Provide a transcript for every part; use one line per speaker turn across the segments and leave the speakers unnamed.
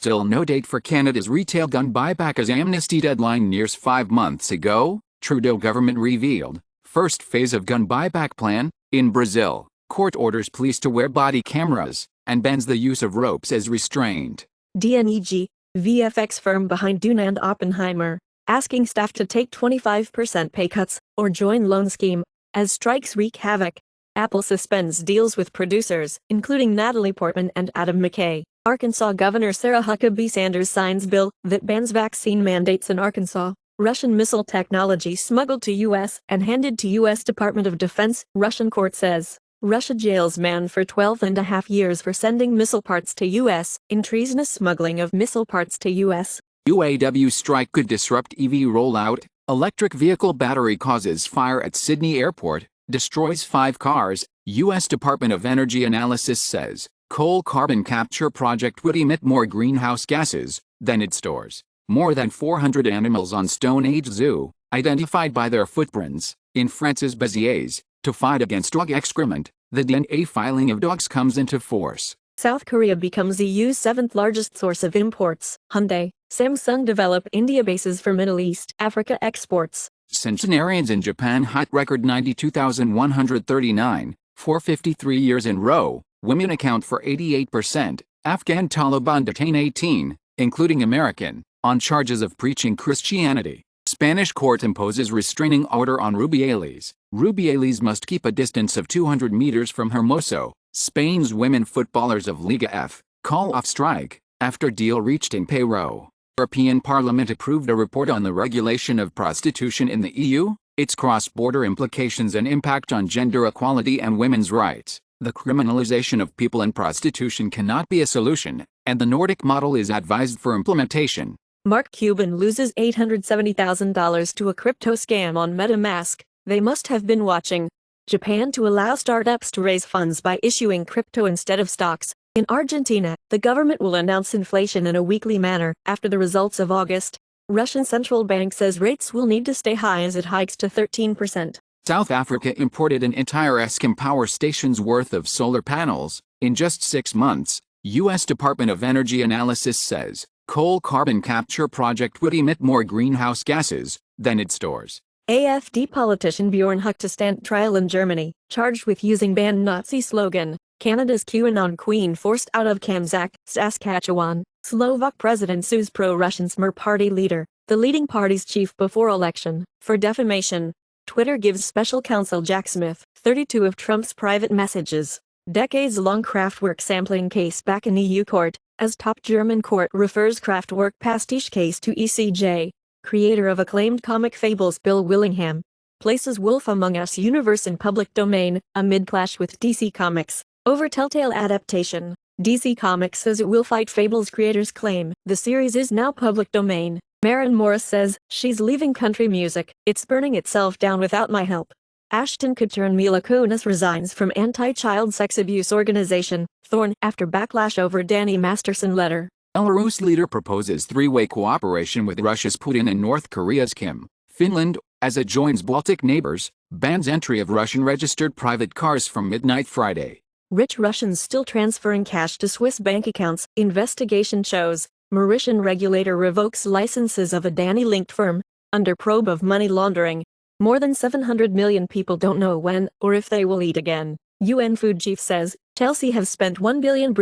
Still no date for Canada's retail gun buyback as amnesty deadline nears 5 months ago, Trudeau government revealed. First phase of gun buyback plan. In Brazil, court orders police to wear body cameras and bans the use of ropes as restraint.
DNEG, VFX firm behind Dune and Oppenheimer, asking staff to take 25% pay cuts or join loan scheme as strikes wreak havoc. Apple suspends deals with producers, including Natalie Portman and Adam McKay. Arkansas Governor Sarah Huckabee Sanders signs bill that bans vaccine mandates in Arkansas. Russian missile technology smuggled to U.S. and handed to U.S. Department of Defense, Russian court says. Russia jails man for 12.5 years for sending missile parts to U.S. in treasonous smuggling of missile parts to U.S.
UAW strike could disrupt EV rollout. Electric vehicle battery causes fire at Sydney Airport, destroys 5 cars. U.S. Department of Energy analysis says coal carbon capture project would emit more greenhouse gases than it stores. More than 400 animals on Stone Age Zoo, identified by their footprints, in France's Béziers, to fight against dog excrement. The DNA filing of dogs comes into force.
South Korea becomes EU's 7th largest source of imports. Hyundai, Samsung develop India bases for Middle East, Africa exports.
Centenarians in Japan hit record 92,139, for 53 years in row. Women account for 88%. Afghan Taliban detain 18, including American, on charges of preaching Christianity. Spanish court imposes restraining order on Rubiales. Rubiales must keep a distance of 200 meters from Hermoso. Spain's women footballers of Liga F call off strike after deal reached in Peru. European Parliament approved a report on the regulation of prostitution in the EU, its cross-border implications and impact on gender equality and women's rights. The criminalization of people in prostitution cannot be a solution, and the Nordic model is advised for implementation.
Mark Cuban loses $870,000 to a crypto scam on MetaMask. They must have been watching. Japan to allow startups to raise funds by issuing crypto instead of stocks. In Argentina, the government will announce inflation in a weekly manner after the results of August. Russian central bank says rates will need to stay high as it hikes to 13%.
South Africa imported an entire Eskom power station's worth of solar panels in just 6 months. U.S. Department of Energy analysis says coal carbon capture project would emit more greenhouse gases than it stores.
AfD politician Bjorn Huck to stand trial in Germany, charged with using banned Nazi slogan. Canada's QAnon queen forced out of Kamzak, Saskatchewan. Slovak president sues pro-Russian Smer party leader, the leading party's chief before election, for defamation. Twitter gives special counsel Jack Smith 32 of Trump's private messages. Decades-long Kraftwerk sampling case back in EU court, as top German court refers Kraftwerk pastiche case to ECJ. Creator of acclaimed comic fables Bill Willingham places Wolf Among Us universe in public domain, amid clash with DC Comics over Telltale adaptation. DC Comics says it will fight Fable's creators' claim the series is now public domain. Maren Morris says she's leaving country music, it's burning itself down without my help. Ashton Kutcher and Mila Kunis resigns from anti-child sex abuse organization, Thorn, after backlash over Danny Masterson letter.
Belarus leader proposes three-way cooperation with Russia's Putin and North Korea's Kim. Finland, as it joins Baltic neighbors, bans entry of Russian-registered private cars from midnight Friday.
Rich Russians still transferring cash to Swiss bank accounts, investigation shows. Mauritian regulator revokes licenses of a Adani-linked firm, under probe of money laundering. More than 700 million people don't know when or if they will eat again. UN food chief says Chelsea have spent £1 billion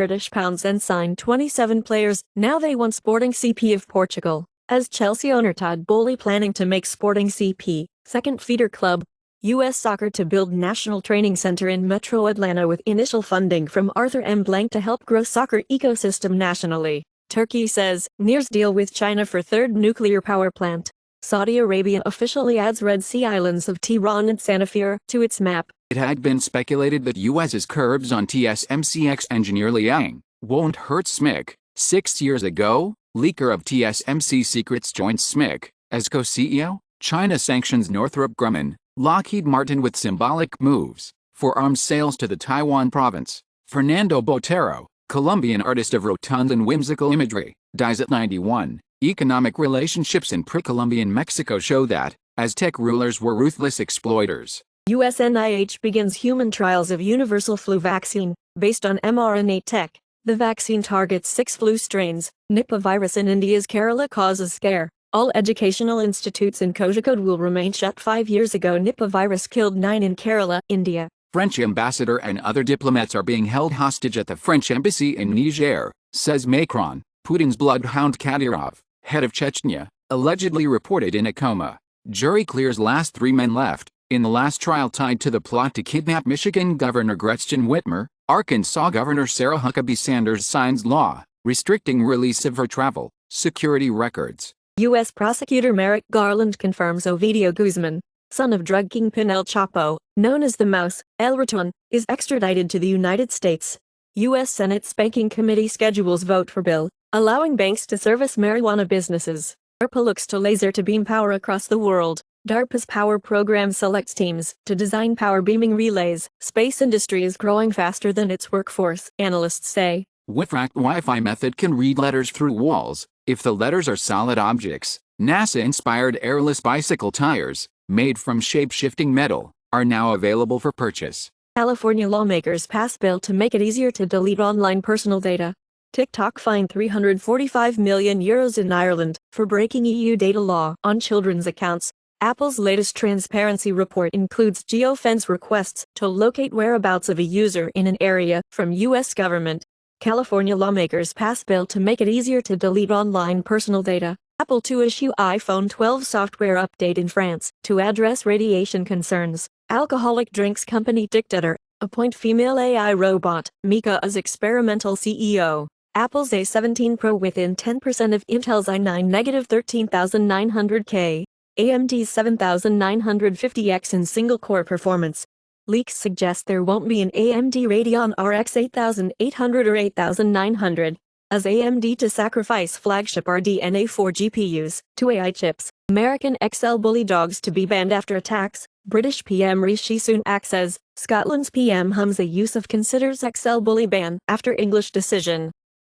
and signed 27 players. Now they want Sporting CP of Portugal. As Chelsea owner Todd Bowley planning to make Sporting CP second feeder club. U.S. Soccer to build national training center in Metro Atlanta with initial funding from Arthur M. Blank to help grow soccer ecosystem nationally. Turkey says nears deal with China for third nuclear power plant. Saudi Arabia officially adds Red Sea islands of Tehran and Sanafir to its map.
It had been speculated that U.S.'s curbs on TSMC ex-engineer Liang won't hurt SMIC. 6 years ago, leaker of TSMC secrets joined SMIC as co-CEO. China sanctions Northrop Grumman, Lockheed Martin with symbolic moves for arms sales to the Taiwan province. Fernando Botero, Colombian artist of rotund and whimsical imagery, dies at 91. Economic relationships in pre-Columbian Mexico show that Aztec rulers were ruthless exploiters.
US NIH begins human trials of universal flu vaccine, based on mRNA tech. The vaccine targets 6 flu strains. Nipah virus in India's Kerala causes scare. All educational institutes in Kozhikode will remain shut. 5 years ago, Nipah virus killed 9 in Kerala, India.
French ambassador and other diplomats are being held hostage at the French embassy in Niger, says Macron. Putin's bloodhound Kadyrov, head of Chechnya, allegedly reported in a coma. Jury clears last 3 men left. In the last trial tied to the plot to kidnap Michigan Governor Gretchen Whitmer, Arkansas Governor Sarah Huckabee Sanders signs law restricting release of her travel security records.
U.S. prosecutor Merrick Garland confirms Ovidio Guzman, son of drug kingpin El Chapo, known as the Mouse, El Raton, is extradited to the United States. U.S. Senate's Banking Committee schedules vote for bill allowing banks to service marijuana businesses. DARPA looks to laser to beam power across the world. DARPA's power program selects teams to design power beaming relays. Space industry is growing faster than its workforce, analysts say.
Wifract Wi-Fi method can read letters through walls if the letters are solid objects. NASA-inspired airless bicycle tires, made from shape-shifting metal, are now available for purchase.
California lawmakers pass bill to make it easier to delete online personal data. TikTok fined €345 million in Ireland for breaking EU data law on children's accounts. Apple's latest transparency report includes geofence requests to locate whereabouts of a user in an area from U.S. government. California lawmakers pass bill to make it easier to delete online personal data. Apple to issue iPhone 12 software update in France to address radiation concerns. Alcoholic drinks company Dictator appoint female AI robot Mika as experimental CEO. Apple's A17 Pro within 10% of Intel's i9 -13900K. AMD's 7950X in single-core performance. Leaks suggest there won't be an AMD Radeon RX 8800 or 8900, as AMD to sacrifice flagship RDNA 4 GPUs to AI chips. American XL bully dogs to be banned after attacks. British PM Rishi Sunak says Scotland's PM Humza Yousaf considers XL bully ban after English decision.